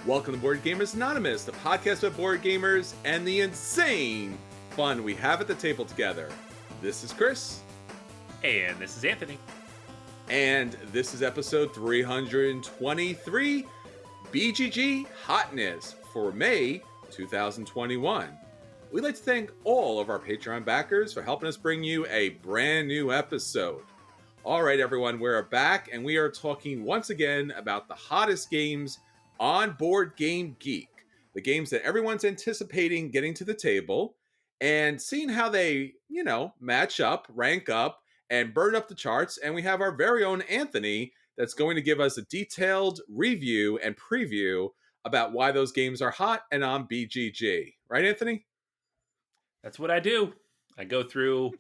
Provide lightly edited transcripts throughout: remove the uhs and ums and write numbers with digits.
Welcome to Board Gamers Anonymous, the podcast about board gamers and the insane fun we have at the table together. This is Chris. And this is Anthony. And this is episode 323, BGG Hotness for May 2021. We'd like to thank all of our Patreon backers for helping us bring you a brand new episode. All right, everyone, we're back and we are talking once again about the hottest games on Board Game Geek, the games that everyone's anticipating getting to the table and seeing how they, match up, rank up, and burn up the charts. And we have our very own Anthony that's going to give us a detailed review and preview about why those games are hot and on BGG. Right, Anthony? That's what I do. I go through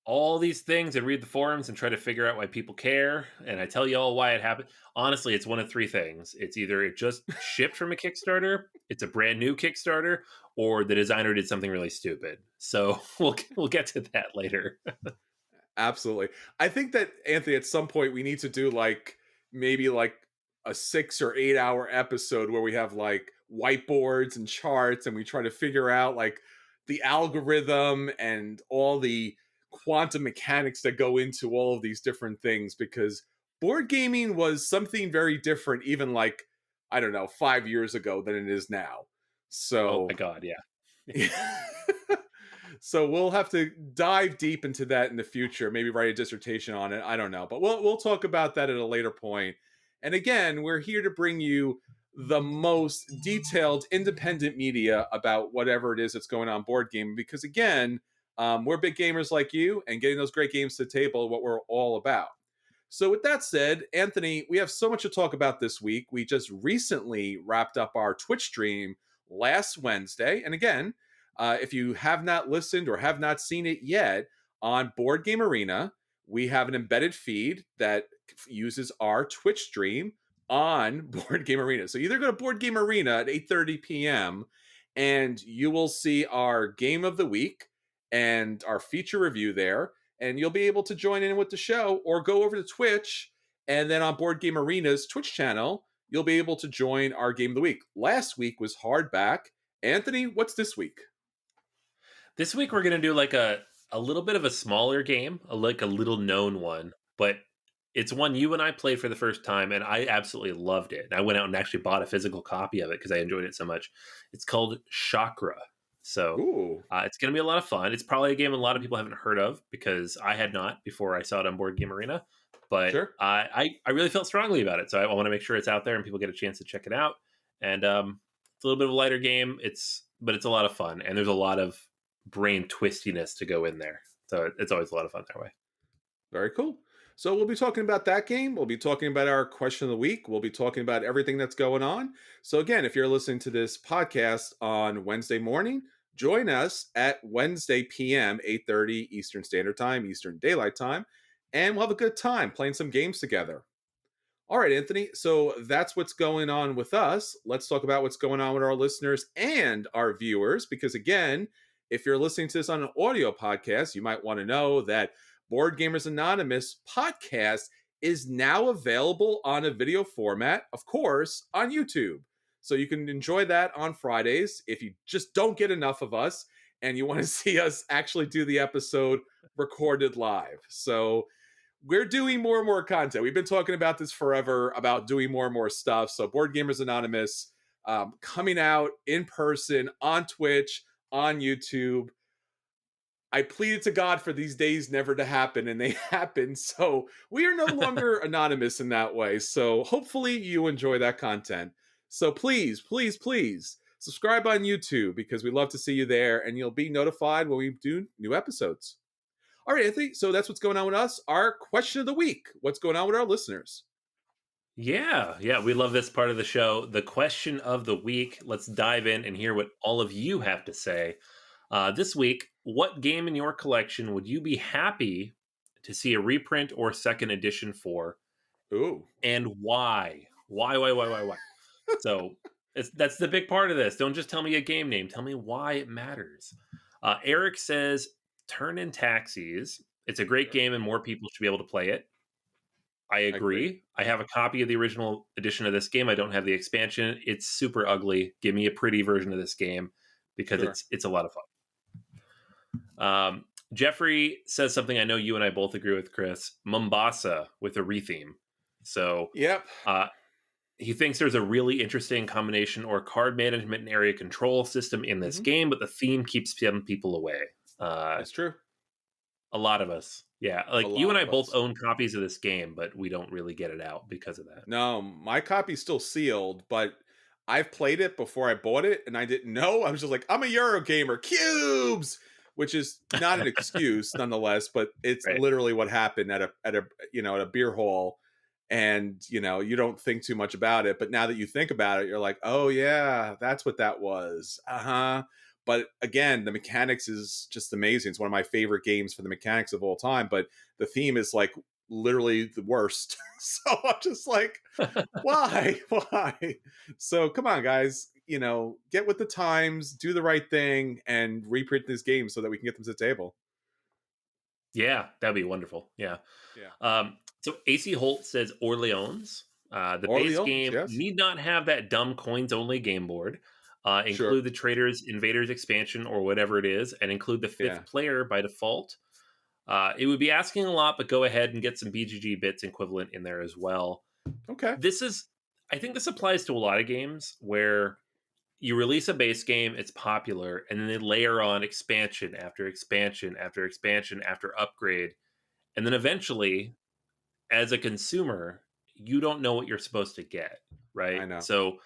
all these things and read the forums and try to figure out why people care. And I tell you all why it happened. Honestly, it's one of three things. It's either it just shipped from a Kickstarter, it's a brand new Kickstarter, or the designer did something really stupid. So we'll get to that later. Absolutely. I think that, Anthony, at some point we need to do maybe a 6 or 8 hour episode where we have whiteboards and charts and we try to figure out the algorithm and all the quantum mechanics that go into all of these different things, because board gaming was something very different even 5 years ago than it is now. So oh my god, yeah. So we'll have to dive deep into that in the future, maybe write a dissertation on it, I don't know, but we'll talk about that at a later point. And again, we're here to bring you the most detailed independent media about whatever it is that's going on board gaming, because again, we're big gamers like you, and getting those great games to the table, what we're all about. So with that said, Anthony, we have so much to talk about this week. We just recently wrapped up our Twitch stream last Wednesday. And again, if you have not listened or have not seen it yet, on Board Game Arena, we have an embedded feed that uses our Twitch stream on Board Game Arena. So either go to Board Game Arena at 8:30 p.m. and you will see our game of the week and our feature review there, and you'll be able to join in with the show, or go over to Twitch, and then on Board Game Arena's Twitch channel, you'll be able to join our game of the week. Last week was Hardback. Anthony, what's this week? This week we're going to do a little bit of a smaller game, a little known one, but it's one you and I played for the first time, and I absolutely loved it. And I went out and actually bought a physical copy of it because I enjoyed it so much. It's called Chakra. So it's going to be a lot of fun. It's probably a game a lot of people haven't heard of because I had not before I saw it on Board Game Arena. But sure. I really felt strongly about it. So I want to make sure it's out there and people get a chance to check it out. And it's a little bit of a lighter game. But it's a lot of fun. And there's a lot of brain twistiness to go in there. So it's always a lot of fun that way. Very cool. So we'll be talking about that game. We'll be talking about our question of the week. We'll be talking about everything that's going on. So again, if you're listening to this podcast on Wednesday morning, join us at Wednesday p.m., 8:30 Eastern Standard Time, Eastern Daylight Time, and we'll have a good time playing some games together. All right, Anthony, so that's what's going on with us. Let's talk about what's going on with our listeners and our viewers, because again, if you're listening to this on an audio podcast, you might want to know that Board Gamers Anonymous podcast is now available on a video format, of course, on YouTube. So you can enjoy that on Fridays if you just don't get enough of us and you want to see us actually do the episode recorded live. So we're doing more and more content. We've been talking about this forever, about doing more and more stuff. So Board Gamers Anonymous coming out in person on Twitch, on YouTube. I pleaded to God for these days never to happen, and they happen. So we are no longer anonymous in that way. So hopefully you enjoy that content. So please, please, please subscribe on YouTube, because we love to see you there, and you'll be notified when we do new episodes. All right, Anthony, so that's what's going on with us. Our question of the week. What's going on with our listeners? Yeah, we love this part of the show. The question of the week. Let's dive in and hear what all of you have to say. This week, what game in your collection would you be happy to see a reprint or second edition for? Ooh. And why? Why? So that's the big part of this. Don't just tell me a game name. Tell me why it matters. Eric says, Turn in Taxis. It's a great game and more people should be able to play it. I I agree. agree. I have a copy of the original edition of this game. I don't have the expansion. It's super ugly. Give me a pretty version of this game because Sure. it's a lot of fun. Jeffrey says something I know you and I both agree with, Chris. Mombasa with a retheme. So Yep. uh, he thinks there's a really interesting combination or card management and area control system in this Hmm. game, but the theme keeps some people away. Uh, That's true. a lot of us. Yeah. A Like you and lot I of both us. own copies of this game, but we don't really get it out because of that. No, my copy's still sealed, but I've played it before I bought it, and I didn't know. I was just like, I'm a Euro gamer, cubes, which is not an excuse, nonetheless. But it's Right. literally what happened at a at a beer hall, and you don't think too much about it. But now that you think about it, you're like, oh yeah, that's what that was. Uh huh. But again, the mechanics is just amazing. It's one of my favorite games for the mechanics of all time. But the theme is like literally the worst. So I'm just like, why? Why? So come on, guys. Get with the times, do the right thing, and reprint this game so that we can get them to the table. Yeah, that'd be wonderful. Yeah. Yeah. So AC Holt says Orleans. The base Orleans, game yes. need not have that dumb coins only game board. Sure. Include the Traders Invaders expansion or whatever it is, and include the Yeah. fifth player by default. It would be asking a lot, but go ahead and get some BGG bits equivalent in there as well. Okay. This is, I think this applies to a lot of games where you release a base game, it's popular, and then they layer on expansion after expansion after expansion after upgrade. And then eventually, as a consumer, you don't know what you're supposed to get, right? I know. So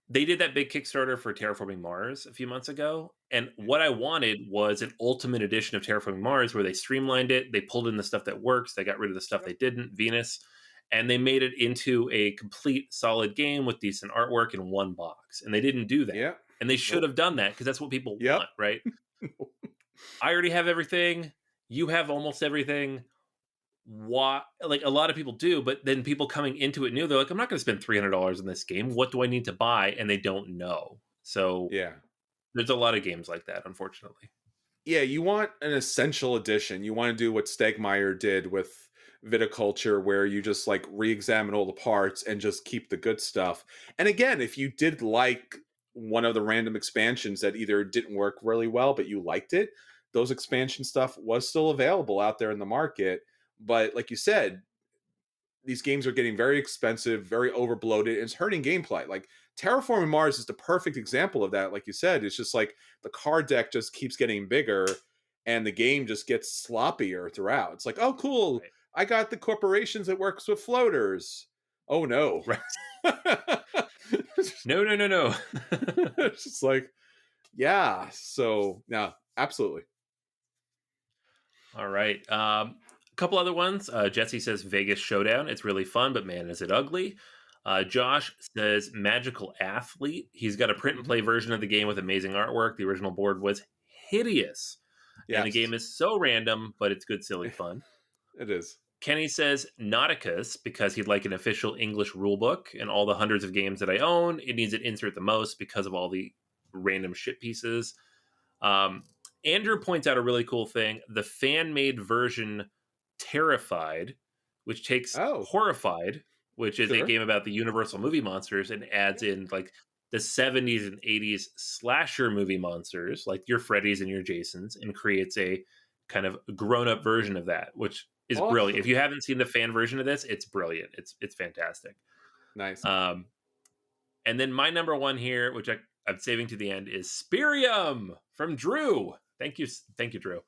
they did that big Kickstarter for Terraforming Mars a few months ago. And what I wanted was an ultimate edition of Terraforming Mars where they streamlined it, they pulled in the stuff that works, they got rid of the stuff Yep. they didn't, Venus, and they made it into a complete solid game with decent artwork in one box. And they didn't do that. Yeah. And they should Nope. have done that because that's what people Yep. want, right? I already have everything. You have almost everything. Why, like a lot of people do, but then people coming into it new, they're like, I'm not going to spend $300 in this game. What do I need to buy? And they don't know. So Yeah. there's a lot of games like that, unfortunately. Yeah, you want an essential edition. You want to do what Stegmeyer did with Viticulture, where you just like re-examine all the parts and just keep the good stuff. And again, if you did like one of the random expansions that either didn't work really well, but you liked it, those expansion stuff was still available out there in the market. But like you said, these games are getting very expensive, very overbloated, and it's hurting gameplay. Like Terraforming Mars is the perfect example of that. Like you said, it's just like the card deck just keeps getting bigger and the game just gets sloppier throughout. It's like, oh cool, Right. I got the corporations that works with floaters. Oh no. Right. No, no, no, no. It's just like, yeah. So yeah, absolutely. All right. A couple other ones. Jesse says Vegas Showdown. It's really fun, but man, is it ugly. Josh says Magical Athlete. He's got a print and Hmm. play version of the game with amazing artwork. The original board was hideous. And the Yes, game is so random, but it's good, silly fun. it is. Kenny says Nauticus because he'd like an official English rule book and all the hundreds of games that I own. It needs an insert the most because of all the random shit pieces. Um, Andrew points out a really cool thing: the fan made version, Terrified, which takes Oh, Horrified, which is a sure. game about the Universal movie monsters, and adds Yeah. in like the 70s and 80s slasher movie monsters, like your Freddy's and your Jasons, and creates a kind of grown up version of that, which is brilliant. If Awesome. you haven't seen the fan version of this, it's brilliant. It's fantastic. Nice. Um, and then my number one here, which I'm saving to the end, is Spirium from Drew. Thank you, Drew.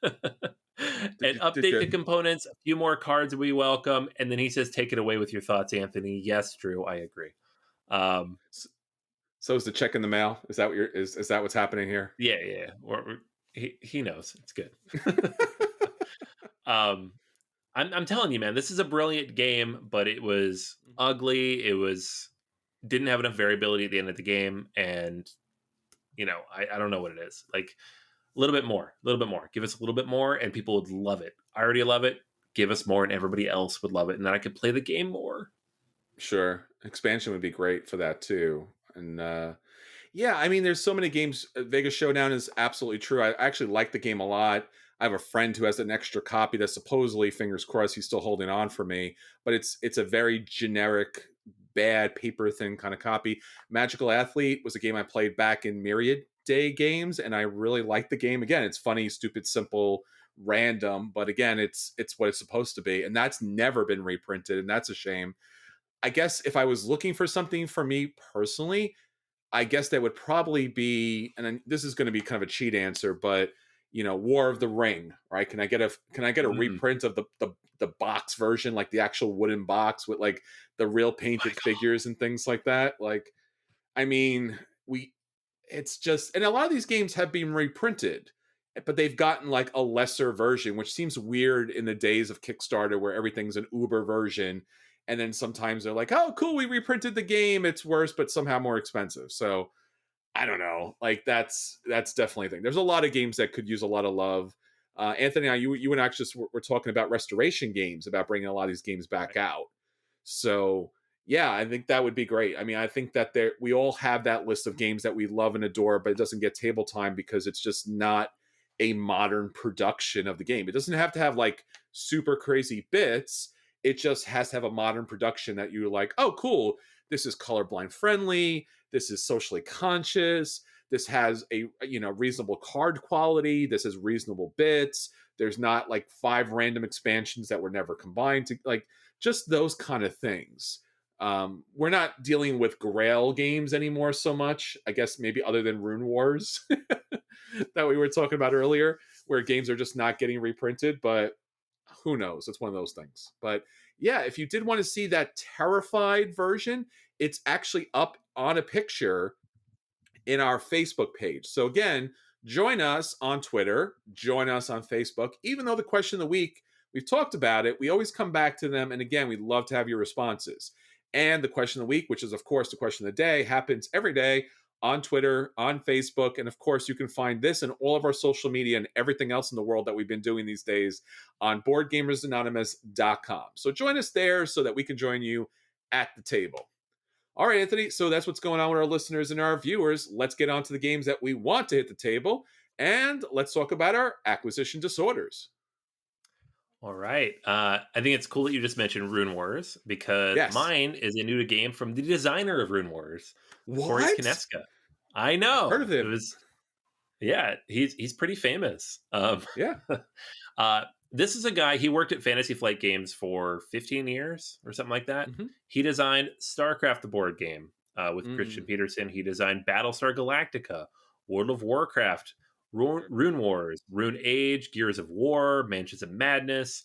And Did update the you components. A few more cards we welcome. And then he says, "Take it away with your thoughts, Anthony." Yes, Drew, I agree. Um, So is the check in the mail? Is that what is that what's happening here? yeah, yeah, yeah. He knows it's good. um, I'm telling you, man, this is a brilliant game, but it was ugly. It was didn't have enough variability at the end of the game, and I don't know what it is. Like a little bit more, a little bit more. Give us a little bit more, and people would love it. I already love it. Give us more, and everybody else would love it, and then I could play the game more. Sure. Expansion would be great for that too. And yeah, I mean there's so many games. Vegas Showdown is absolutely true. I actually like the game a lot. I have a friend who has an extra copy that supposedly, fingers crossed, he's still holding on for me, but it's a very generic, bad, paper thin kind of copy. Magical Athlete was a game I played back in Myriad Day games, and I really liked the game. Again, it's funny, stupid, simple, random, but again, it's what it's supposed to be, and that's never been reprinted, and that's a shame. I guess if I was looking for something for me personally, I guess that would probably be, and this is going to be kind of a cheat answer, but War of the Ring, right? Can I get a Mm. reprint of the box version, like the actual wooden box with like the real Oh my painted god. figures and things like that? Like, I mean, we it's just, and a lot of these games have been reprinted, but they've gotten like a lesser version, which seems weird in the days of Kickstarter where everything's an Uber version. And then sometimes they're like, oh, cool, we reprinted the game. It's worse, but somehow more expensive. So I don't know. Like that's definitely a thing. There's a lot of games that could use a lot of love. Anthony, you and I just were talking about restoration games, about bringing a lot of these games back Right. out. So yeah, I think that would be great. I mean, I think that we all have that list of games that we love and adore, but it doesn't get table time because it's just not a modern production of the game. It doesn't have to have like super crazy bits. It just has to have a modern production that you're like, oh, cool. This is colorblind friendly. This is socially conscious. This has a reasonable card quality. This has reasonable bits. There's not like 5 random expansions that were never combined to like just those kind of things. We're not dealing with Grail games anymore so much, I guess, maybe other than Rune Wars that we were talking about earlier, where games are just not getting reprinted. But who knows? It's one of those things. But yeah, if you did want to see that Terrified version, it's actually up on a picture in our Facebook page. So again, join us on Twitter, join us on Facebook. Even though the question of the week, we've talked about it, we always come back to them. And again, we'd love to have your responses. And the question of the week, which is, of course, the question of the day, happens every day on Twitter, on Facebook. And of course, you can find this and all of our social media and everything else in the world that we've been doing these days on boardgamersanonymous.com. So join us there so that we can join you at the table. All right, Anthony. So that's what's going on with our listeners and our viewers. Let's get on to the games that we want to hit the table. And let's talk about our acquisition disorders. All right. I think it's cool that you just mentioned Rune Wars because Yes. mine is a new game from the designer of Rune Wars, Corey What? Kineska. I I've heard know. of It him. was yeah, he's pretty famous. Yeah. uh, this is a guy, he worked at Fantasy Flight Games for 15 years or something like that. Mm-hmm. He designed StarCraft, the board game, with Christian Mm. Peterson. He designed Battlestar Galactica, World of Warcraft, Rune Wars, Rune Age, Gears of War, Mansions of Madness,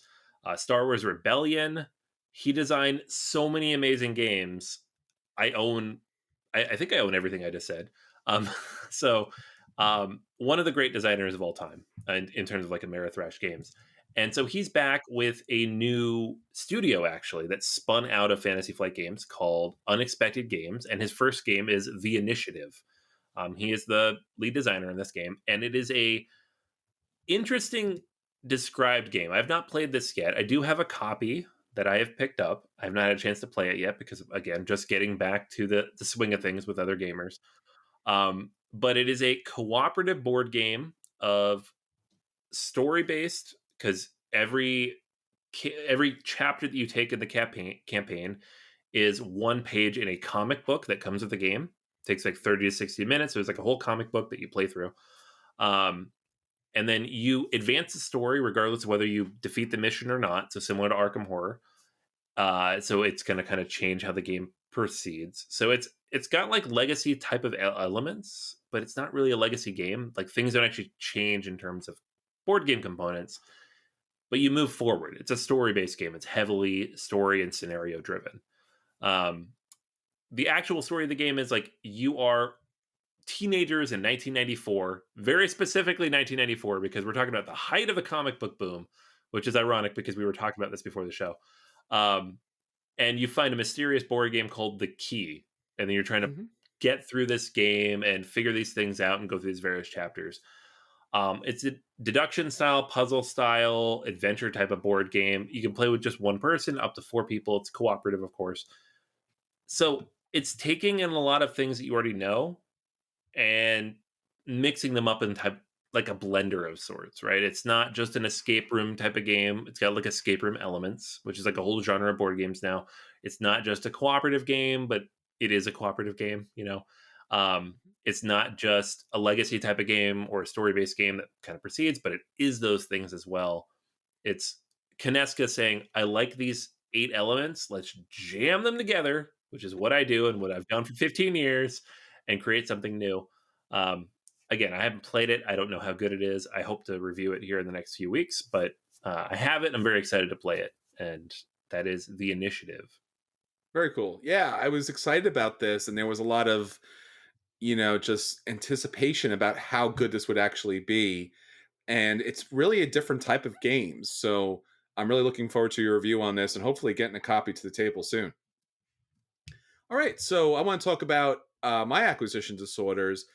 Star Wars Rebellion. He designed so many amazing games. I own, I think I own everything I just said. Um, so, one of the great designers of all time in terms of like Ameritrash games. And so he's back with a new studio actually that spun out of Fantasy Flight Games called Unexpected Games. And his first game is The Initiative. He is the lead designer in this game, and it is a interesting described game. I've not played this yet. I do have a copy that I have picked up. I've not had a chance to play it yet because, again, just getting back to the swing of things with other gamers. But it is a cooperative board game of story based because every chapter that you take in the campaign is one page in a comic book that comes with the game. It takes like 30 to 60 minutes. So it's like a whole comic book that you play through. And then you advance the story regardless of whether you defeat the mission or not. So similar to Arkham Horror. So it's going to kind of change how the game proceeds. So it's got like legacy type of elements, but it's not really a legacy game. Like things don't actually change in terms of board game components, but you move forward. It's a story based game. It's heavily story and scenario driven. Um, the actual story of the game is like you are teenagers in 1994, very specifically 1994, because we're talking about the height of the comic book boom, which is ironic because we were talking about this before the show. Um, and you find a mysterious board game called The Key, and then you're trying to Mm-hmm. get through this game and figure these things out and go through these various chapters. It's a deduction style, puzzle style, adventure type of board game. You can play with just one person, up to 4 people. It's cooperative, of course. So it's taking in a lot of things that you already know and mixing them up in type like a blender of sorts, right? It's not just an escape room type of game. It's got like escape room elements, which is like a whole genre of board games now. It's not just a cooperative game, but it is a cooperative game, you know. It's not just a legacy type of game or a story based game that kind of proceeds, but it is those things as well. It's Kineska saying, I like these 8 elements. Let's jam them together, which is what I do and what I've done for 15 years, and create something new. Um, Again, I haven't played it. I don't know how good it is. I hope to review it here in the next few weeks, but I have it. And I'm very excited to play it. And that is The Initiative. Very cool. Yeah, I was excited about this, and there was a lot of, just anticipation about how good this would actually be. And it's really a different type of game. So I'm really looking forward to your review on this and hopefully getting a copy to the table soon. All right. So I want to talk about my acquisition disorders.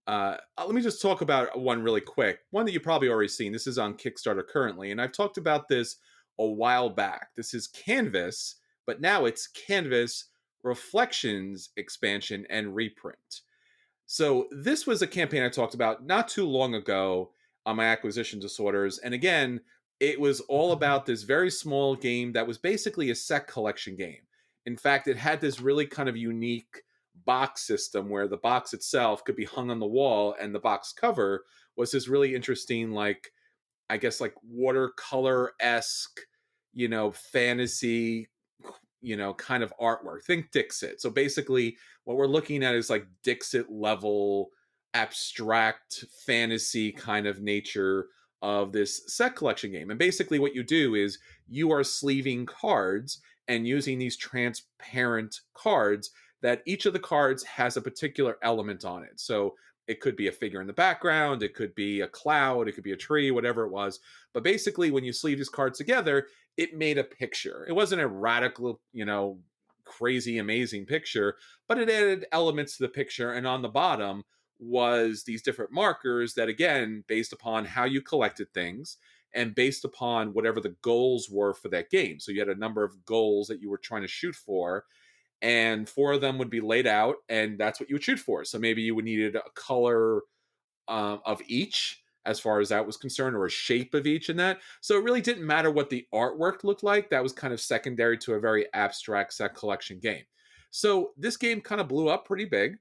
Let me just talk about one really quick. One that you've probably already seen. This is on Kickstarter currently. And I've talked about this a while back. This is Canvas, but now it's Canvas Reflections expansion and reprint. So this was a campaign I talked about not too long ago on my acquisition disorders. And again, it was all about this very small game that was basically a set collection game. In fact, it had this really kind of unique box system where the box itself could be hung on the wall and the box cover was this really interesting, like, I guess, like watercolor-esque, fantasy, kind of artwork. Think Dixit. So basically, what we're looking at is like Dixit level abstract fantasy kind of nature of this set collection game. And basically, what you do is you are sleeving cards and using these transparent cards that each of the cards has a particular element on it. So it could be a figure in the background, it could be a cloud, it could be a tree, whatever it was. But basically, when you sleeve these cards together, it made a picture. It wasn't a radical, crazy, amazing picture, but it added elements to the picture. And on the bottom was these different markers that, again, based upon how you collected things and based upon whatever the goals were for that game. So you had a number of goals that you were trying to shoot for, and 4 of them would be laid out, and that's what you would shoot for. So maybe you would need a color of each as far as that was concerned, or a shape of each in that. So it really didn't matter what the artwork looked like. That was kind of secondary to a very abstract set collection game. So this game kind of blew up pretty big.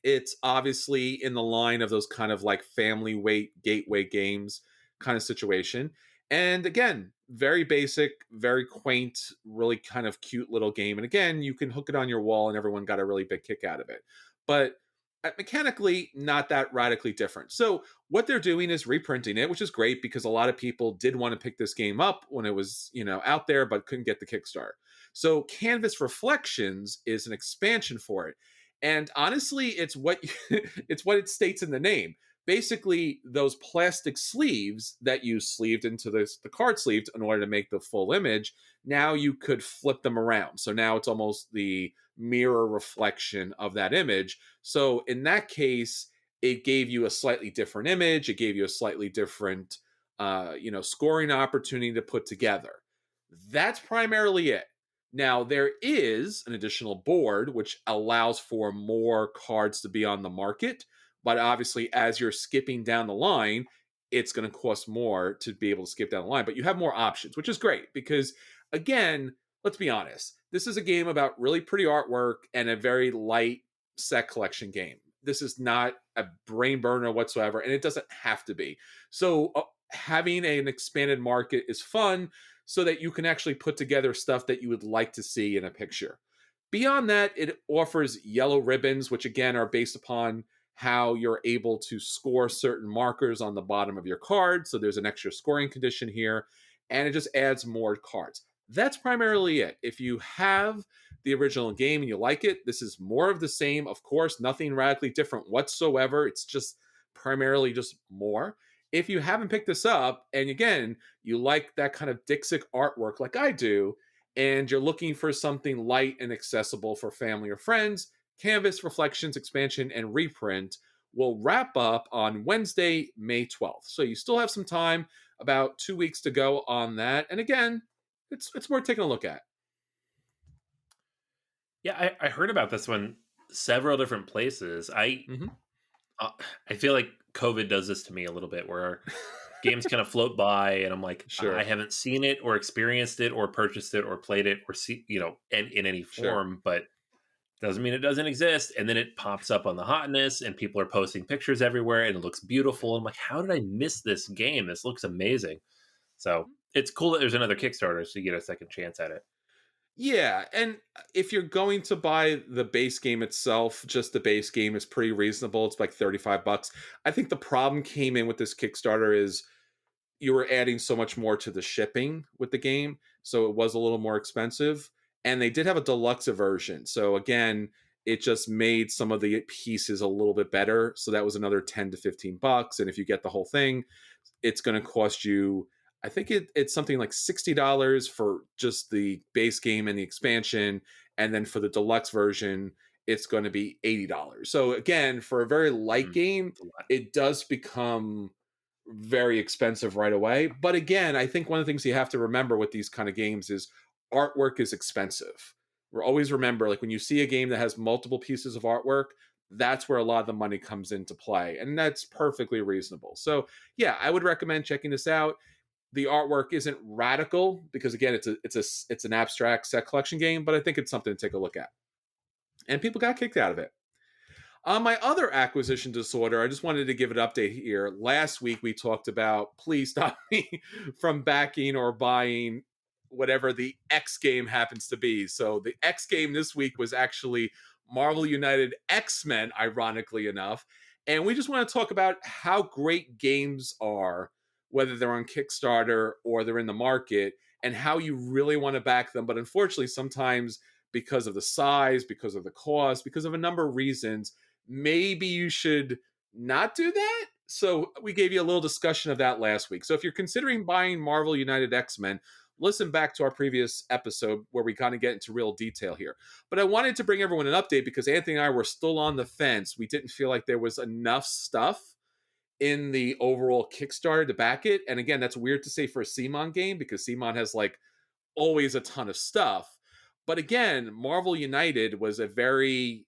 It's obviously in the line of those kind of like family weight gateway games kind of situation. And again, very basic, very quaint, really kind of cute little game. And again, you can hook it on your wall and everyone got a really big kick out of it. But mechanically, not that radically different. So what they're doing is reprinting it, which is great because a lot of people did want to pick this game up when it was, out there, but couldn't get the Kickstarter. So Canvas Reflections is an expansion for it. And honestly, it's what it's what it states in the name. Basically, those plastic sleeves that you sleeved into the card sleeves in order to make the full image, now you could flip them around. So now it's almost the mirror reflection of that image. So in that case, it gave you a slightly different image. It gave you a slightly different, scoring opportunity to put together. That's primarily it. Now, there is an additional board which allows for more cards to be on the market, but obviously, as you're skipping down the line, it's going to cost more to be able to skip down the line. But you have more options, which is great because, again, let's be honest, this is a game about really pretty artwork and a very light set collection game. This is not a brain burner whatsoever, and it doesn't have to be. So, having an expanded market is fun so that you can actually put together stuff that you would like to see in a picture. Beyond that, it offers yellow ribbons, which again are based upon how you're able to score certain markers on the bottom of your card. So there's an extra scoring condition here, and it just adds more cards. That's primarily it. If you have the original game and you like it, this is more of the same. Of course, nothing radically different whatsoever. It's just primarily just more. If you haven't picked this up, and again, you like that kind of Dixit artwork like I do, and you're looking for something light and accessible for family or friends, Canvas Reflections expansion and reprint will wrap up on Wednesday, May 12th. So you still have some time, about 2 weeks to go on that. And again, it's worth taking a look at. Yeah, I heard about this one several different places. Mm-hmm. Uh, I feel like COVID does this to me a little bit, where games kind of float by, and I'm like, I Sure, haven't seen it or experienced it or purchased it or played it or see, in any sure. form, but doesn't mean it doesn't exist. And then it pops up on the hotness, and people are posting pictures everywhere, and it looks beautiful. I'm like, how did I miss this game? This looks amazing. So it's cool that there's another Kickstarter, so you get a second chance at it. Yeah, and if you're going to buy the base game itself, just the base game is pretty reasonable. It's like 35 bucks. I think the problem came in with this Kickstarter is you were adding so much more to the shipping with the game, so it was a little more expensive. And they did have a deluxe version. So again, it just made some of the pieces a little bit better. So that was another 10 to 15 bucks. And if you get the whole thing, it's going to cost you, I think it's something like $60 for just the base game and the expansion, and then for the deluxe version it's going to be $80. So again, for a very light Mm, game, it's a lot. it does become very expensive right away. But again, I think one of the things you have to remember with these kind of games is artwork is expensive. We always remember, like when you see a game that has multiple pieces of artwork, that's where a lot of the money comes into play, and that's perfectly reasonable. So yeah, I would recommend checking this out. The artwork isn't radical because again, it's an abstract set collection game, but I think it's something to take a look at. And people got kicked out of it. On my other acquisition disorder, I just wanted to give an update here. Last week we talked about please stop me from backing or buying whatever the X game happens to be. So the X game this week was actually Marvel United X-Men, ironically enough. And we just want to talk about how great games are, whether they're on Kickstarter or they're in the market, and how you really want to back them. But unfortunately, sometimes because of the size, because of the cost, because of a number of reasons, maybe you should not do that. So we gave you a little discussion of that last week. So if you're considering buying Marvel United X-Men, listen back to our previous episode where we kind of get into real detail here. But I wanted to bring everyone an update because Anthony and I were still on the fence. We didn't feel like there was enough stuff in the overall Kickstarter to back it. And again, that's weird to say for a CMON game because CMON has like always a ton of stuff. But again, Marvel United was a very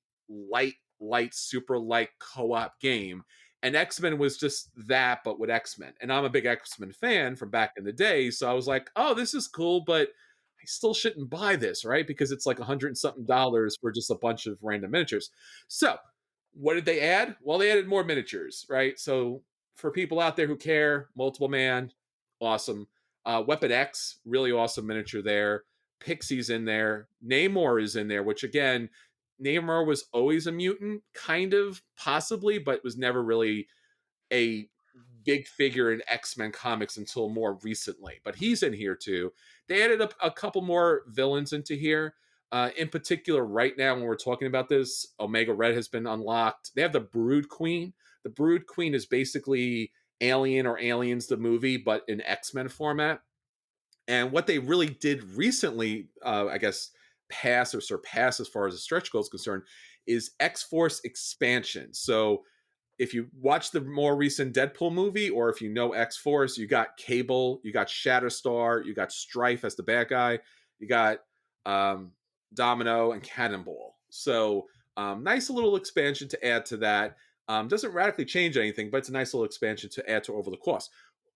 super light co-op game. And X-Men was just that, but with X-Men. And I'm a big X-Men fan from back in the day. So I was like, oh, this is cool, but I still shouldn't buy this, right? Because it's like $100 and something for just a bunch of random miniatures. So what did they add? Well, they added more miniatures, right? So for people out there who care, Multiple Man, awesome. Weapon X, really awesome miniature there. Pixie's in there. Namor is in there, which again, Namor was always a mutant, kind of, possibly, but was never really a big figure in X-Men comics until more recently. But he's in here too. They added a couple more villains into here. In particular, right now when we're talking about this, Omega Red has been unlocked. They have the Brood Queen. The Brood Queen is basically Alien or Aliens the movie, but in X-Men format. And what they really did recently, I guess, pass or surpass as far as the stretch goal is concerned, is X-Force expansion. So if you watch the more recent Deadpool movie, or if you know X-Force, you got Cable, you got Shatterstar, you got Strife as the bad guy, you got um, Domino and Cannonball. So nice little expansion to add to that. Doesn't radically change anything, but it's a nice little expansion to add to over the course.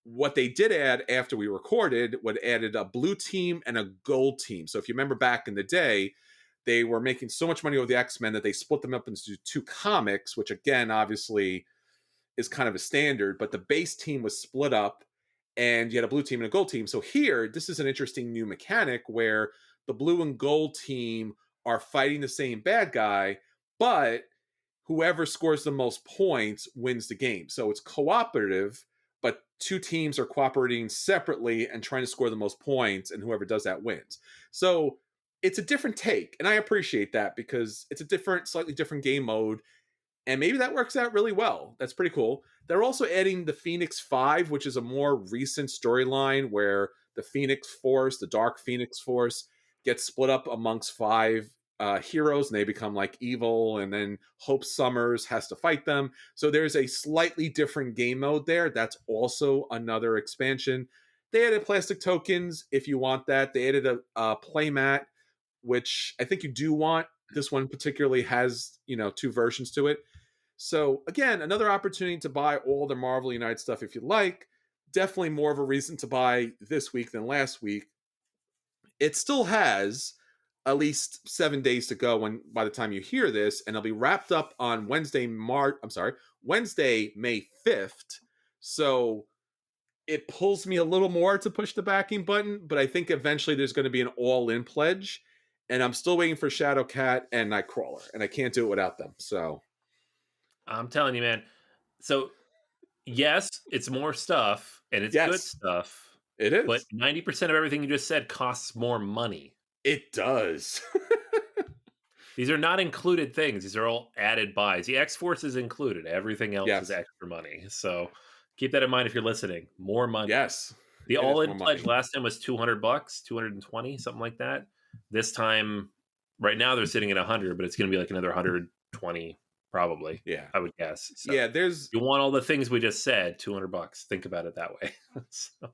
What they did add after we recorded, what added a blue team and a gold team. So if you remember back in the day, they were making so much money with the X-Men that they split them up into two comics, which again, obviously is kind of a standard, but the base team was split up and you had a blue team and a gold team. So here, this is an interesting new mechanic where the blue and gold team are fighting the same bad guy, but whoever scores the most points wins the game. So it's cooperative, but two teams are cooperating separately and trying to score the most points, and whoever does that wins. So it's a different take, and I appreciate that because it's a different, slightly different game mode, and maybe that works out really well. That's pretty cool. They're also adding the Phoenix 5, which is a more recent storyline where the Phoenix Force, the Dark Phoenix Force, gets split up amongst five heroes and they become like evil, and then Hope Summers has to fight them. So there's a slightly different game mode there. That's also another expansion. They added plastic tokens if you want that. They added a playmat, which I think you do want. This one particularly has, two versions to it. So again, another opportunity to buy all the Marvel United stuff if you like. Definitely more of a reason to buy this week than last week. It still has at least 7 days to go when by the time you hear this, and it'll be wrapped up on Wednesday, May 5th. So it pulls me a little more to push the backing button, but I think eventually there's going to be an all-in pledge, and I'm still waiting for Shadowcat and Nightcrawler, and I can't do it without them. So I'm telling you, man. So yes, it's more stuff and it's good yes, stuff, it but is. 90% of everything you just said costs more money. It does. These are not included things. These are all added buys. The X-Force is included. Everything else is Yes. extra money. So keep that in mind if you're listening. More money. Yes. The It is all-in more pledge money. last time was $200, 220, something like that. This time, right now they're sitting at 100, but it's going to be like another 120 probably. Yeah. I would guess. So Yeah, there's you want all the things we just said, $200. Think about it that way. So,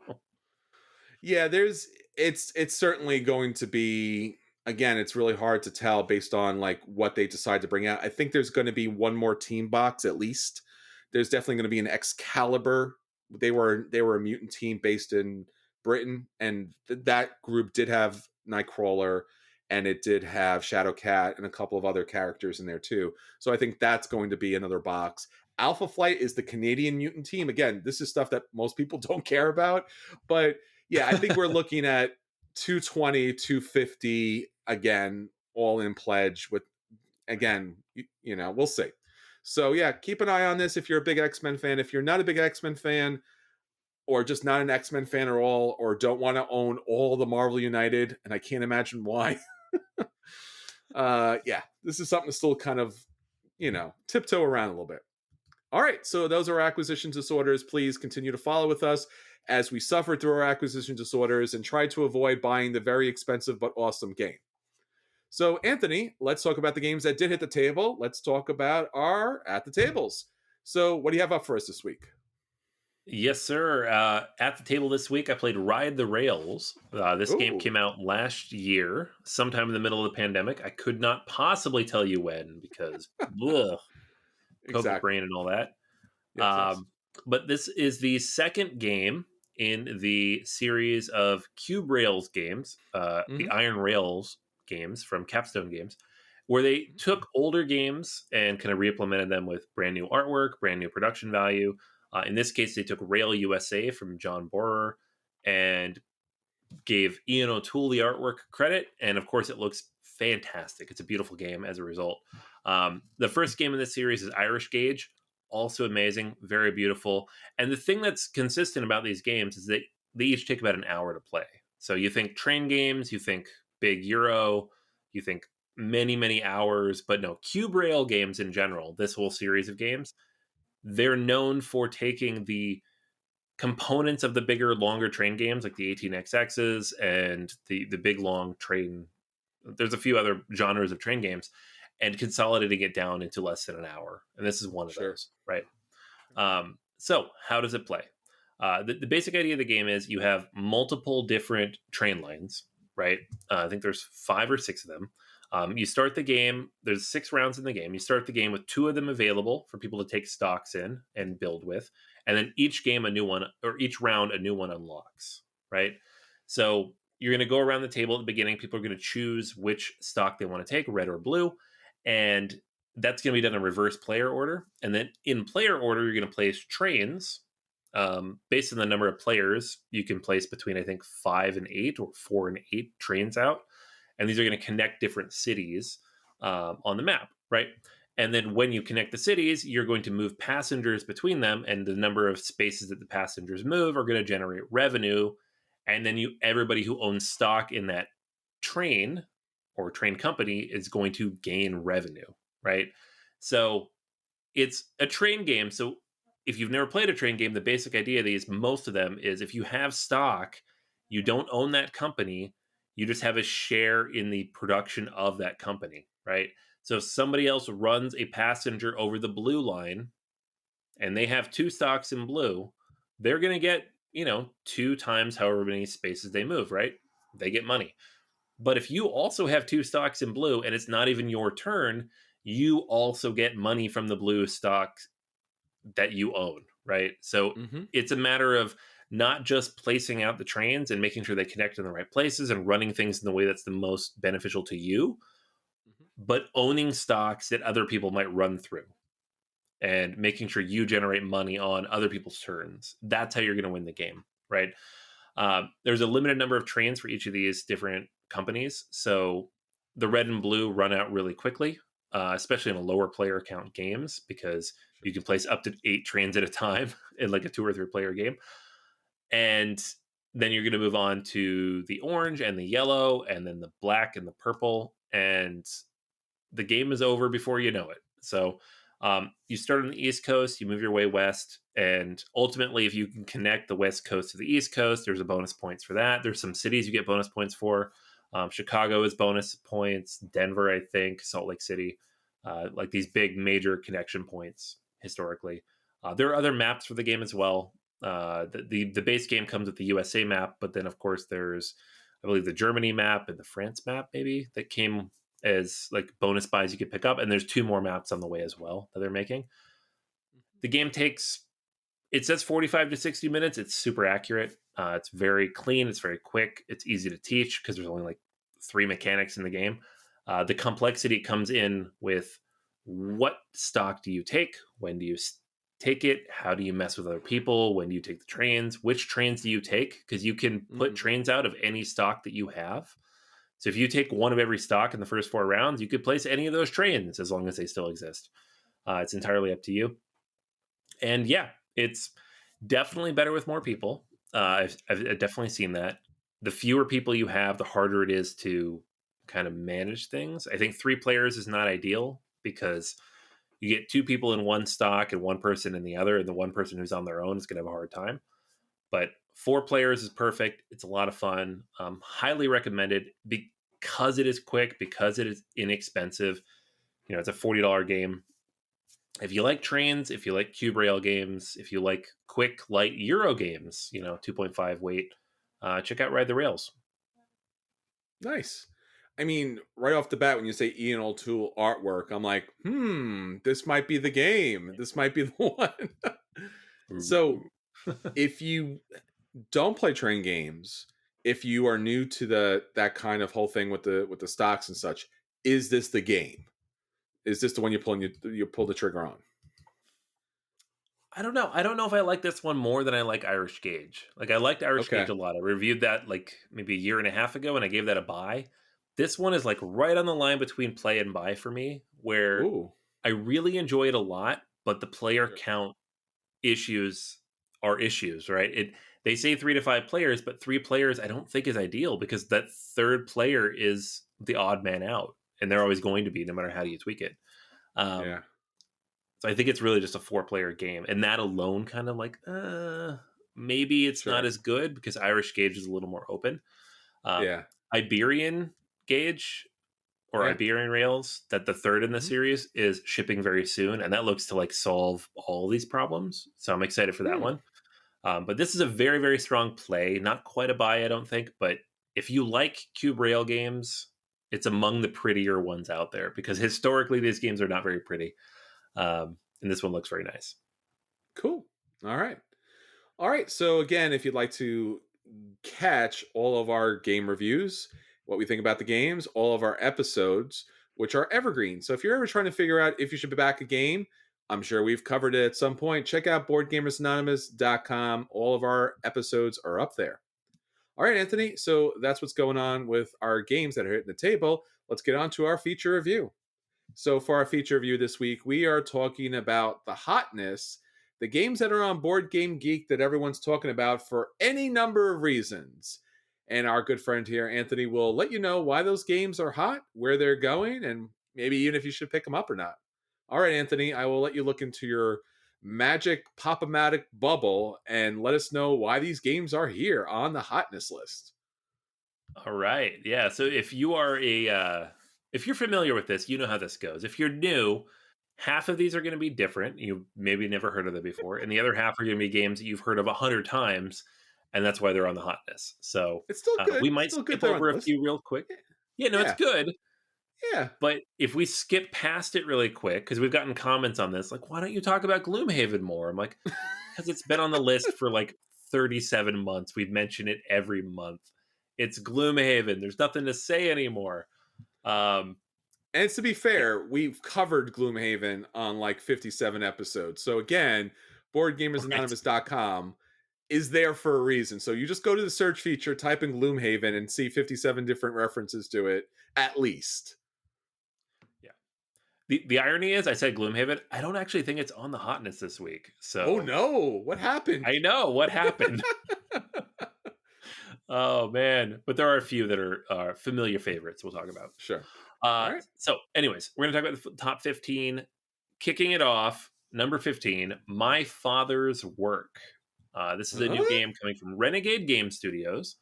yeah, there's it's certainly going to be, again, it's really hard to tell based on like what they decide to bring out. I think there's going to be one more team box at least. There's definitely going to be an Excalibur. They were a mutant team based in Britain, and that group did have Nightcrawler, and it did have Shadowcat and a couple of other characters in there too. So I think that's going to be another box. Alpha Flight is the Canadian mutant team. Again, this is stuff that most people don't care about, but yeah, I think we're looking at 220, 250 again, all in pledge with, again, we'll see. So yeah, keep an eye on this if you're a big X-Men fan. If you're not a big X-Men fan, or just not an X-Men fan at all, or don't want to own all the Marvel United, and I can't imagine why. Yeah, this is something to still kind of, tiptoe around a little bit. All right, so those are acquisition disorders. Please continue to follow with us as we suffer through our acquisition disorders and try to avoid buying the very expensive but awesome game. So, Anthony, let's talk about the games that did hit the table. Let's talk about our at the tables. So, what do you have up for us this week? yes, sir. At the table this week, I played Ride the Rails. This game Ooh, came out last year, sometime in the middle of the pandemic. I could not possibly tell you when because ugh, COVID exactly. brain and all that. Yes, yes. Um, but this is the second game in the series of Cube Rails games, the Mm-hmm. Iron Rails games from Capstone Games, where they took older games and kind of re-implemented them with brand new artwork, brand new production value. In this case, they took Rail USA from John Borer and gave Ian O'Toole the artwork credit. And of course, it looks fantastic. It's a beautiful game as a result. The first game in this series is Irish Gauge, also amazing, very beautiful. And the thing that's consistent about these games is that they each take about an hour to play. So you think train games, you think big Euro, you think many, many hours, but no, Cube Rail games in general, this whole series of games, they're known for taking the components of the bigger, longer train games like the 18xx's and the big long train. There's a few other genres of train games and consolidating it down into less than an hour. And this is one of Sure. those, right? So how does it play? The basic idea of the game is you have multiple different train lines, right? I think there's 5 or 6 of them. You start the game, there's 6 rounds in the game. You start the game with 2 of them available for people to take stocks in and build with. And then each game, a new one, or each round, a new one unlocks, right? So you're going to go around the table at the beginning. People are going to choose which stock they want to take, red or blue. And that's going to be done in reverse player order. And then in player order, you're going to place trains. Based on the number of players, you can place between, I think, 5 and 8 or 4 and 8 trains out. And these are going to connect different cities on the map, right? And then when you connect the cities, you're going to move passengers between them, and the number of spaces that the passengers move are going to generate revenue. And then everybody who owns stock in that train or train company is going to gain revenue, right? So it's a train game. So if you've never played a train game, the basic idea of these, most of them, is if you have stock, you don't own that company, you just have a share in the production of that company, right? So if somebody else runs a passenger over the blue line and they have 2 stocks in blue, they're going to get, 2 times however many spaces they move, right? They get money. But if you also have 2 stocks in blue and it's not even your turn, you also get money from the blue stocks that you own, right? So Hmm. it's a matter of not just placing out the trains and making sure they connect in the right places and running things in the way that's the most beneficial to you, Hmm. but owning stocks that other people might run through and making sure you generate money on other people's turns. That's how you're going to win the game, right? There's a limited number of trains for each of these different companies. So the red and blue run out really quickly, especially in a lower player count games, because Sure. you can place up to 8 trains at a time in like a 2 or 3 player game. And then you're going to move on to the orange and the yellow, and then the black and the purple. And the game is over before you know it. So you start on the East Coast, you move your way west, and ultimately, if you can connect the West Coast to the East Coast, there's a bonus points for that. There's some cities you get bonus points for. Chicago is bonus points. Denver, I think, Salt Lake City, like these big major connection points historically. There are other maps for the game as well. The base game comes with the USA map, but then of course there's, I believe, the Germany map and the France map maybe that came as like bonus buys you could pick up, and there's 2 more maps on the way as well that they're making. The game takes, it says 45 to 60 minutes. It's super accurate. It's very clean. It's very quick. It's easy to teach because there's only like 3 mechanics in the game. The complexity comes in with what stock do you take? When do you take it? How do you mess with other people? When do you take the trains? Which trains do you take? Because you can put Hmm. trains out of any stock that you have. So if you take one of every stock in the first 4 rounds, you could place any of those trains as long as they still exist. It's entirely up to you. And yeah, it's definitely better with more people. I've definitely seen that. The fewer people you have, the harder it is to kind of manage things. I think 3 players is not ideal because you get 2 people in one stock and one person in the other, and the one person who's on their own is going to have a hard time. But 4 players is perfect. It's a lot of fun. Highly recommended because it is quick, because it is inexpensive. It's a $40 game. If you like trains, if you like cube rail games, if you like quick, light Euro games, 2.5 weight, check out Ride the Rails. Nice. I mean, right off the bat, when you say Ian O'Toole artwork, I'm like, this might be the game. This might be the one. So, Ooh. if you don't play train games, if you are new to that kind of whole thing with the stocks and such, is this the game? Is this the one you pull the trigger on? I don't know. I don't know if I like this one more than I like Irish Gauge. Like I liked Irish Gauge Okay. a lot. I reviewed that like maybe a year and a half ago and I gave that a buy. This one is like right on the line between play and buy for me, where Ooh. I really enjoy it a lot, but the player Sure. count issues are issues, right? They say 3 to 5 players, but 3 players I don't think is ideal because that third player is the odd man out, and they're always going to be no matter how you tweak it. Um, Yeah. so I think it's really just a 4 player game, and that alone kind of like maybe it's not Sure. as good because Irish Gauge is a little more open. Um, Yeah. Iberian Gauge or Yeah. Iberian Rails, that the third in the Hmm. series is shipping very soon, and that looks to like solve all these problems. So I'm excited for that Hmm. one. But this is a very, very strong play. Not quite a buy, I don't think. But if you like cube rail games, it's among the prettier ones out there because historically these games are not very pretty. And this one looks very nice. Cool. All right. All right. So again, if you'd like to catch all of our game reviews, what we think about the games, all of our episodes, which are evergreen. So if you're ever trying to figure out if you should back a game, I'm sure we've covered it at some point. Check out boardgamersanonymous.com. All of our episodes are up there. All right, Anthony. So that's what's going on with our games that are hitting the table. Let's get on to our feature review. So, for our feature review this week, we are talking about the hotness, the games that are on Board Game Geek that everyone's talking about for any number of reasons. And our good friend here, Anthony, will let you know why those games are hot, where they're going, and maybe even if you should pick them up or not. All right, Anthony, I will let you look into your magic pop-o-matic bubble and let us know why these games are here on the hotness list. All right. Yeah. So if you're familiar with this, you know how this goes. If you're new, half of these are going to be different. You maybe never heard of them before, and the other half are going to be games that you've heard of 100 times, and that's why they're on the hotness. So It's still good. we might Still good skip there on over the a list. few real quick. Yeah, no, it's Yeah. good. Yeah. But if we skip past it really quick, because we've gotten comments on this, like, why don't you talk about Gloomhaven more? I'm like, because it's been on the list for like 37 months. We've mentioned it every month. It's Gloomhaven. There's nothing to say anymore. Um, And to be fair, we've covered Gloomhaven on like 57 episodes. So again, right. boardgamersanonymous.com is there for a reason. So you just go to the search feature, type in Gloomhaven, and see 57 different references to it, at least. Yeah. The irony is, I said Gloomhaven. I don't actually think it's on the hotness this week. Oh So no, what happened? I know what happened. Oh man, but there are a few that are familiar favorites we'll talk about. Sure. All right. So, anyways, we're going to talk about the top 15. Kicking it off, number 15, My Father's Work. This is a new What? game coming from Renegade Game Studios.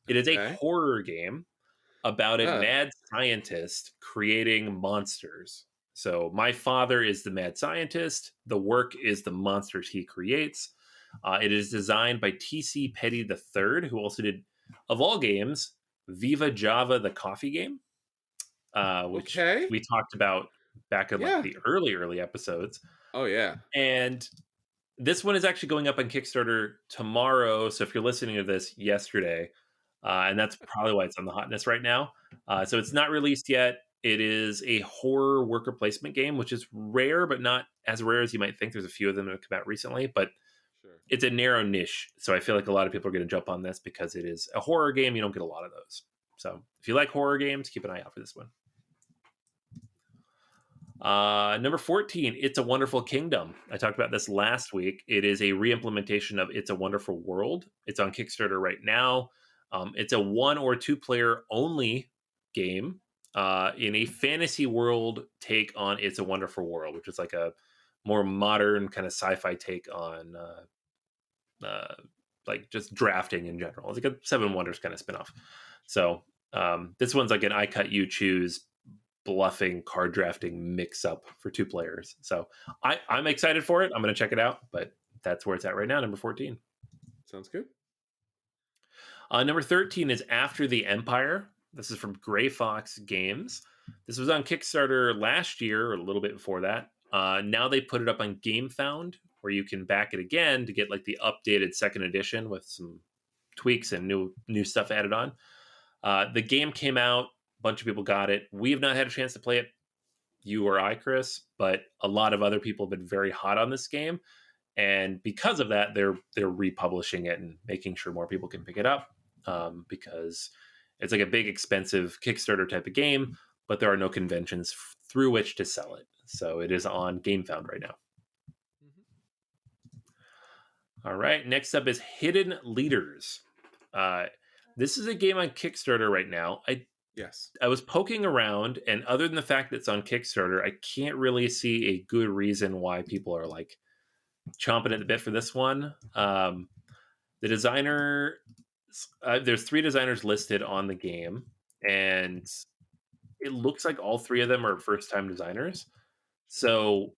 It is a Okay. horror game about a Uh, mad scientist creating monsters. So, my father is the mad scientist. The work is the monsters he creates. It is designed by T.C. Petty III, who also did, of all games, Viva Java, the coffee game, which okay. we talked about back in like Yeah. the early episodes. Oh yeah. And this one is actually going up on Kickstarter tomorrow. So if you're listening to this yesterday, and that's probably why it's on the hotness right now. So it's not released yet. It is a horror worker placement game, which is rare, but not as rare as you might think. There's a few of them that have come out recently, but Sure. it's a narrow niche. So I feel like a lot of people are going to jump on this because it is a horror game. You don't get a lot of those. So if you like horror games, keep an eye out for this one. Number 14, It's a Wonderful Kingdom. I talked about this last week. It is a re-implementation of It's a Wonderful World. It's on Kickstarter right now. It's a 1 or 2 player only game in a fantasy world take on It's a Wonderful World, which is like a more modern kind of sci-fi take on like just drafting in general. It's like a Seven Wonders kind of spinoff. So this one's like an I cut you choose bluffing card drafting mix up for 2 players. So I'm excited for it. I'm going to check it out, but that's where it's at right now. Number 14. Sounds good. Number 13 is After the Empire. This is from Gray Fox Games. This was on Kickstarter last year or a little bit before that. Now they put it up on GameFound, where you can back it again to get like the updated second edition with some tweaks and new stuff added on. The game came out. A bunch of people got it. We have not had a chance to play it, you or I, Chris, but a lot of other people have been very hot on this game, and because of that, they're republishing it and making sure more people can pick it up because it's like a big, expensive Kickstarter type of game, but there are no conventions through which to sell it. So it is on GameFound right now. All right, next up is Hidden Leaders. This is a game on Kickstarter right now. Yes. I was poking around, and other than the fact that it's on Kickstarter, I can't really see a good reason why people are like chomping at the bit for this one. The designer, there's 3 designers listed on the game, and it looks like all 3 of them are first time designers. So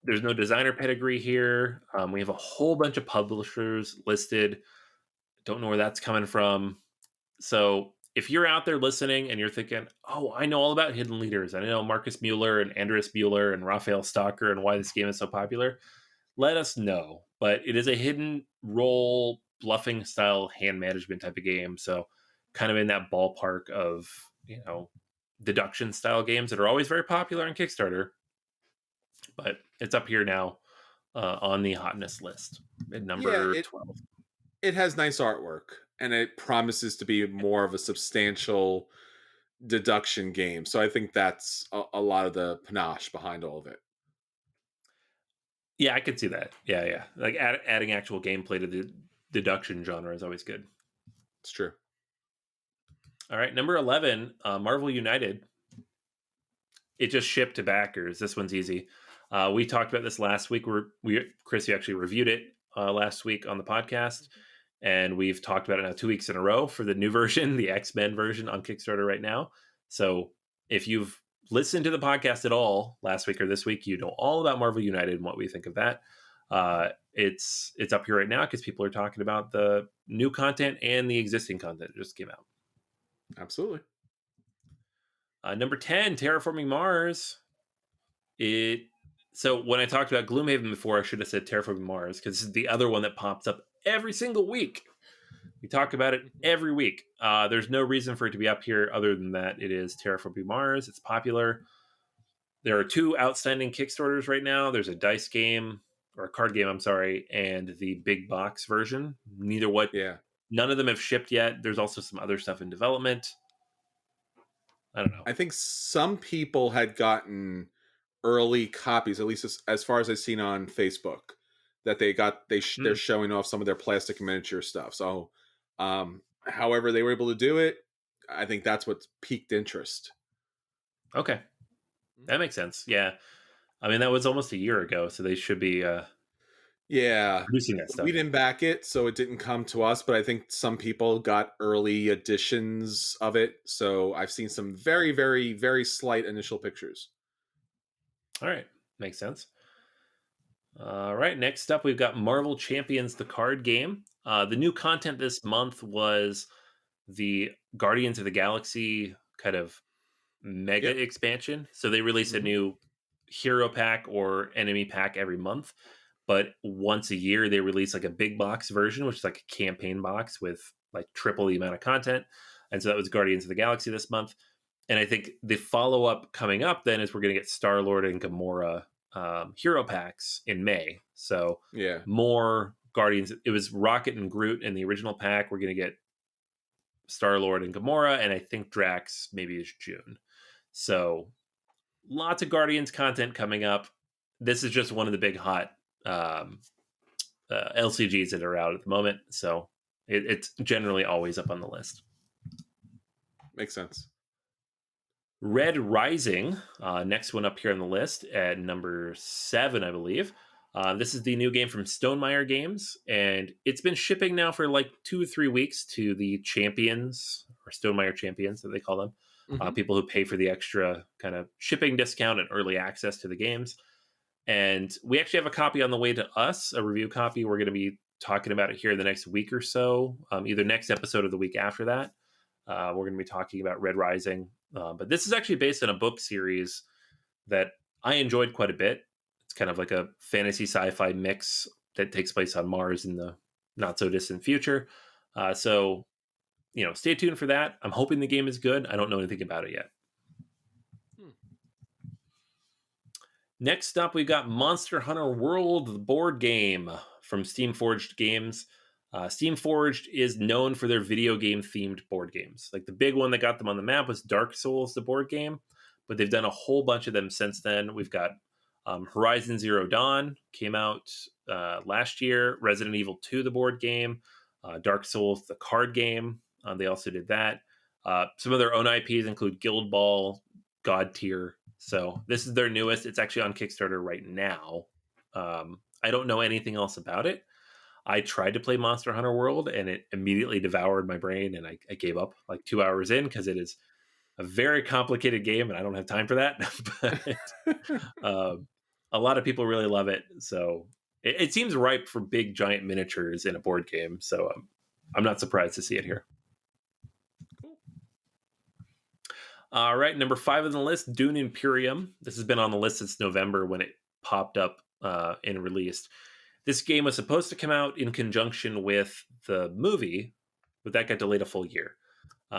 there's no designer pedigree here. We have a whole bunch of publishers listed. Don't know where that's coming from. So if you're out there listening and you're thinking, oh, I know all about Hidden Leaders. I know Marcus Mueller and Andreas Mueller and Raphael Stalker and why this game is so popular, let us know. But it is a hidden role bluffing style hand management type of game. So kind of in that ballpark of, deduction style games that are always very popular on Kickstarter. But it's up here now on the hotness list at Yeah, number 12. it has nice artwork and it promises to be more of a substantial deduction game. So I think that's a lot of the panache behind all of it. Yeah, I could see that. Yeah. Like adding actual gameplay to the deduction genre is always good. It's true. All right, number 11, Marvel United. It just shipped to backers. This one's easy. We talked about this last week. Chris, you actually reviewed it last week on the podcast, and we've talked about it now 2 weeks in a row for the new version, the X-Men version on Kickstarter right now. So if you've listened to the podcast at all last week or this week, you know all about Marvel United and what we think of that. It's up here right now because people are talking about the new content and the existing content that just came out. Absolutely. Number 10, Terraforming Mars. It So when I talked about Gloomhaven before, I should have said Terraforming Mars because this is the other one that pops up every single week. We talk about it Mhm. every week. There's no reason for it to be up here other than that it is Terraforming Mars. It's popular. There are two outstanding Kickstarters right now. There's a dice game or a card game, I'm sorry, and the big box version. Yeah. None of them have shipped yet. There's also some other stuff in development. I don't know. I think some people had gotten early copies, at least as far as I've seen on Facebook, that they're Mm, showing off some of their plastic miniature stuff. So, however they were able to do it, I think that's what piqued interest. okay, that makes sense. Yeah, I mean that was almost a year ago, so they should be Yeah, producing that we stuff. didn't back it, so it didn't come to us. But I think some people got early editions of it. So I've seen some very, very, very slight initial pictures. All right, makes sense. All right, next up we've got Marvel Champions, the card game. The new content this month was the Guardians of the Galaxy kind of mega Yep. expansion. So they release a Hmm. new hero pack or enemy pack every month, but once a year they release like a big box version, which is like a campaign box with like triple the amount of content. And so that was Guardians of the Galaxy this month. And I think the follow up coming up then is we're going to get Star Lord and Gamora hero packs in May. So Yeah. more Guardians. It was Rocket and Groot in the original pack. We're going to get Star Lord and Gamora, and I think Drax maybe is June. So lots of Guardians content coming up. This is just one of the big hot um, LCGs that are out at the moment. So it's generally always up on the list. Makes sense. Red Rising, next one up here on the list at number 7, I believe. This is the new game from Stonemaier Games, and it's been shipping now for like 2 or 3 weeks to the champions, or Stonemaier champions that they call them, Hmm. people who pay for the extra kind of shipping discount and early access to the games. And we actually have a copy on the way to us, a review copy. We're going to be talking about it here in the next week or so, either next episode or the week after that. We're going to be talking about Red Rising. But this is actually based on a book series that I enjoyed quite a bit. It's kind of like a fantasy sci-fi mix that takes place on Mars in the not so distant future. So, stay tuned for that. I'm hoping the game is good. I don't know anything about it yet. Hmm. Next up, we've got Monster Hunter World, the board game from Steamforged Games. Steamforged is known for their video game themed board games. Like the big one that got them on the map was Dark Souls, the board game, but they've done a whole bunch of them since then. We've got Horizon Zero Dawn came out last year, Resident Evil 2, the board game, Dark Souls, the card game. They also did that. Some of their own IPs include Guild Ball, God Tier. So this is their newest. It's actually on Kickstarter right now. I don't know anything else about it. I tried to play Monster Hunter World and it immediately devoured my brain, and I gave up like 2 hours in because it is a very complicated game and I don't have time for that. But a lot of people really love it. So it seems ripe for big giant miniatures in a board game. So I'm not surprised to see it here. Cool. All right, number 5 on the list, Dune Imperium. This has been on the list since November when it popped up and released. This game was supposed to come out in conjunction with the movie, but that got delayed a full year.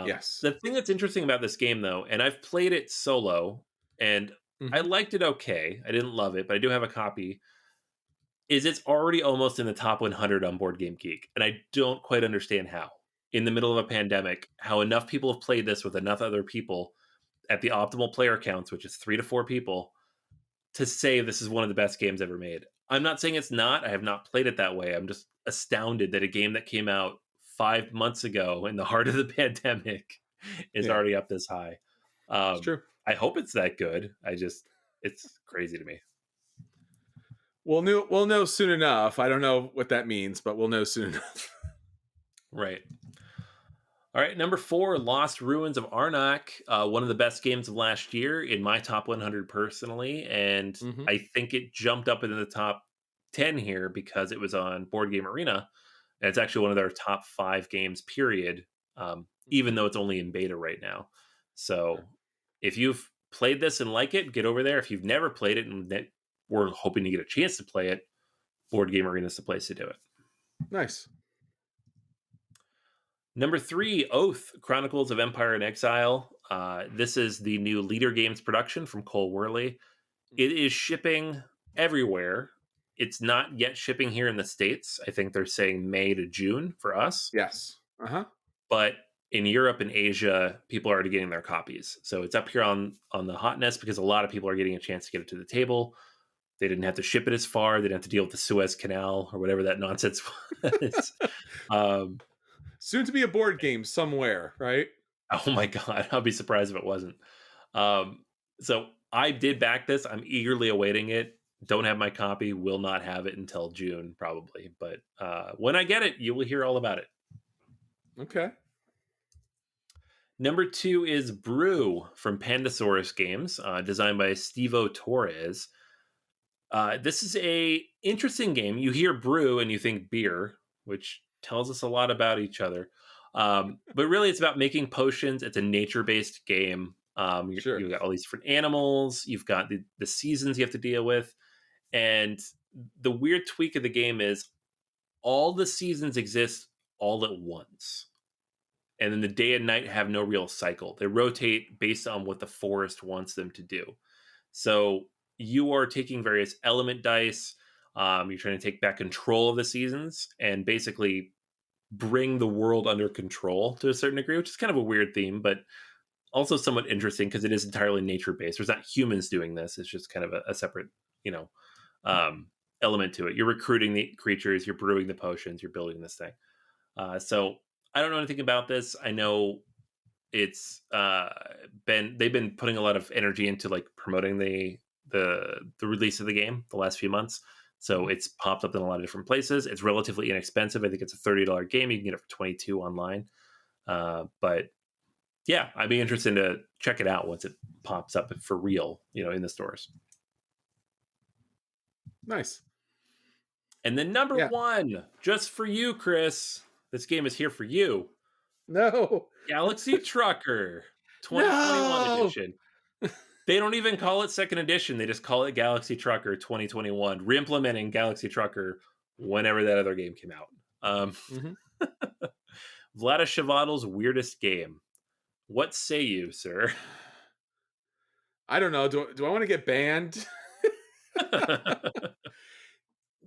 Yes. The thing that's interesting about this game, though, and I've played it solo, and I Hmm. liked it okay. I didn't love it, but I do have a copy. Is it's already almost in the top 100 on Board Game Geek, and I don't quite understand how. In the middle of a pandemic, how enough people have played this with enough other people at the optimal player counts, which is 3 to 4 people, to say this is one of the best games ever made. I'm not saying it's not. I have not played it that way. I'm just astounded that a game that came out 5 months ago in the heart of the pandemic is Yeah. already up this high. It's true. I hope it's that good. It's crazy to me. We'll know soon enough. I don't know what that means, but we'll know soon enough. Right. All right, number 4, Lost Ruins of Arnak, one of the best games of last year in my top 100 personally, and Hmm. I think it jumped up into the top 10 here because it was on Board Game Arena, and it's actually one of their top 5 games, period, Hmm. even though it's only in beta right now. Okay. So if you've played this and like it, get over there. If you've never played it and that we're hoping to get a chance to play it, Board Game Arena is the place to do it. Nice. Number 3, Oath, Chronicles of Empire and Exile. This is the new Leader Games production from Cole Worley. It is shipping everywhere. It's not yet shipping here in the States. I think they're saying May to June for us. Yes. But in Europe and Asia, people are already getting their copies. So it's up here on the Hotness because a lot of people are getting a chance to get it to the table. They didn't have to ship it as far. They didn't have to deal with the Suez Canal or whatever that nonsense was. Soon to be a board game somewhere, right? Oh my God. I'll be surprised if it wasn't. So I did back this. I'm eagerly awaiting it. Don't have my copy. Will not have it until June, probably. But when I get it, you will hear all about it. Okay. Number 2 is Brew from Pandasaurus Games, designed by Stevo Torres. This is a interesting game. You hear brew and you think beer, which tells us a lot about each other. But really, it's about making potions. It's a nature-based game. Sure. You've got all these different animals. You've got the seasons you have to deal with. And the weird tweak of the game is all the seasons exist all at once. And then the day and night have no real cycle. They rotate based on what the forest wants them to do. So you are taking various element dice. You're trying to take back control of the seasons and basically bring the world under control to a certain degree, which is kind of a weird theme, but also somewhat interesting because it is entirely nature based. There's not humans doing this. It's just kind of a separate, element to it. You're recruiting the creatures, you're brewing the potions, you're building this thing. So I don't know anything about this. I know it's they've been putting a lot of energy into like promoting the release of the game the last few months. So it's popped up in a lot of different places. It's relatively inexpensive. I think it's a $30 game. You can get it for $22 online. But yeah, I'd be interested to check it out once it pops up for real, in the stores. Nice. And then number 1, just for you, Chris. This game is here for you. No. Galaxy Trucker 2021 edition. They don't even call it second edition. They just call it Galaxy Trucker 2021, re-implementing Galaxy Trucker whenever that other game came out. Vlada Shevadl's weirdest game. What say you, sir? I don't know. Do I want to get banned?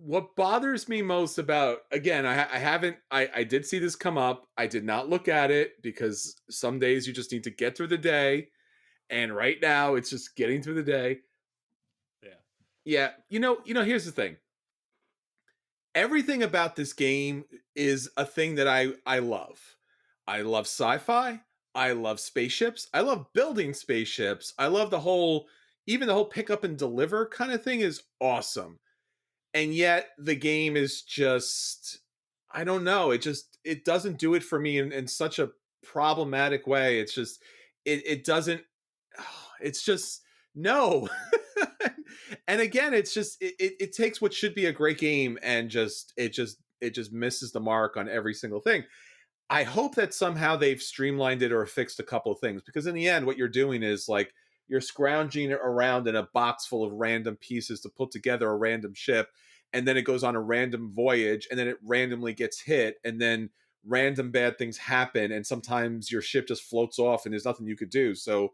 What bothers me most about, again, I did see this come up. I did not look at it because some days you just need to get through the day. And right now it's just getting through the day. Yeah. Here's the thing. Everything about this game is a thing that I love. I love sci-fi. I love spaceships. I love building spaceships. I love even the whole pick up and deliver kind of thing is awesome. And yet the game is just, I don't know. It doesn't do it for me in such a problematic way. It's just, it doesn't, it's just, no. And again, it's just, it takes what should be a great game and it just misses the mark on every single thing. I hope that somehow they've streamlined it or fixed a couple of things, because in the end, what you're doing is like you're scrounging around in a box full of random pieces to put together a random ship, and then it goes on a random voyage, and then it randomly gets hit, and then random bad things happen, and sometimes your ship just floats off and there's nothing you could do. So,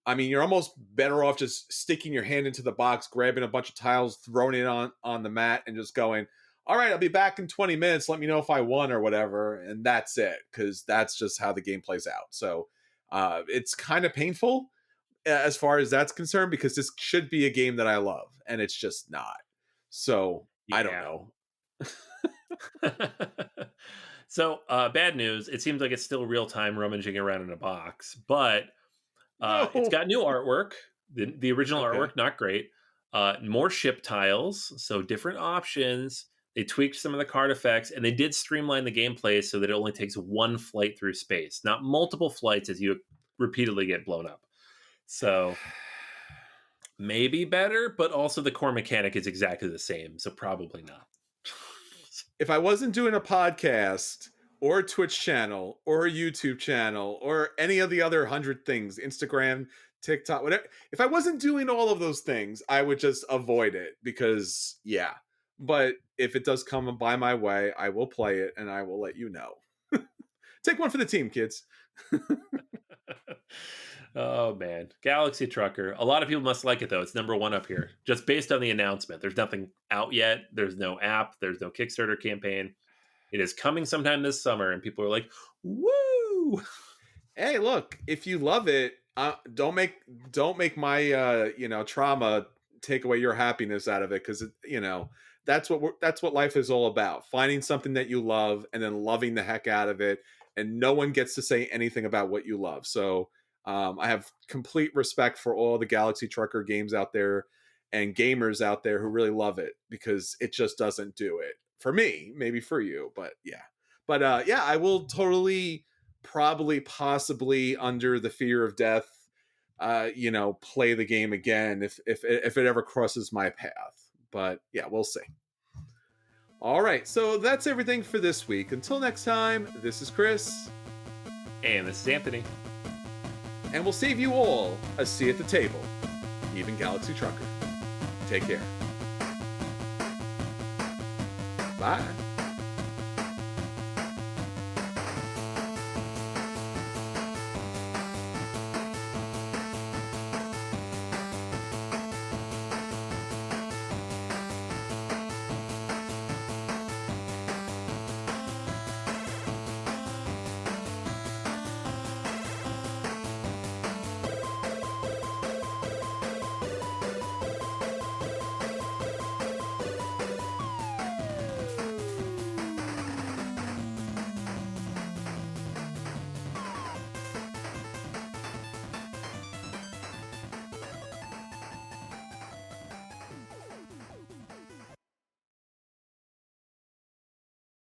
I mean, you're almost better off just sticking your hand into the box, grabbing a bunch of tiles, throwing it on the mat, and just going, all right, I'll be back in 20 minutes. Let me know if I won or whatever. And that's it, because that's just how the game plays out. So it's kind of painful as far as that's concerned, because this should be a game that I love, and it's just not. So I don't know. So bad news. It seems like it's still real time rummaging around in a box, but it's got new artwork. The original artwork, not great. More ship tiles, so different options. They tweaked some of the card effects, and they did streamline the gameplay so that it only takes one flight through space, not multiple flights as you repeatedly get blown up. So maybe better, but also the core mechanic is exactly the same, so probably not. If I wasn't doing a podcast or a Twitch channel or a YouTube channel or any of the other 100 things, Instagram, TikTok, whatever. If I wasn't doing all of those things, I would just avoid it because, yeah. But if it does come by my way, I will play it and I will let you know. Take one for the team, kids. Oh man, Galaxy Trucker. A lot of people must like it though. It's number one up here, just based on the announcement. There's nothing out yet. There's no app. There's no Kickstarter campaign. It is coming sometime this summer, and people are like, "Woo!" Hey, look, if you love it, don't make my trauma take away your happiness out of it, because that's what life is all about: finding something that you love and then loving the heck out of it, and no one gets to say anything about what you love. So I have complete respect for all the Galaxy Trucker games out there and gamers out there who really love it, because it just doesn't do it for me. Maybe for you, but yeah. But yeah, I will totally, probably, possibly, under the fear of death, play the game again if it ever crosses my path. But yeah, we'll see. All right, so that's everything for this week. Until next time, this is Chris, And this is Anthony. and we'll save you all a seat at the table, even Galaxy Trucker. Take care. Bye.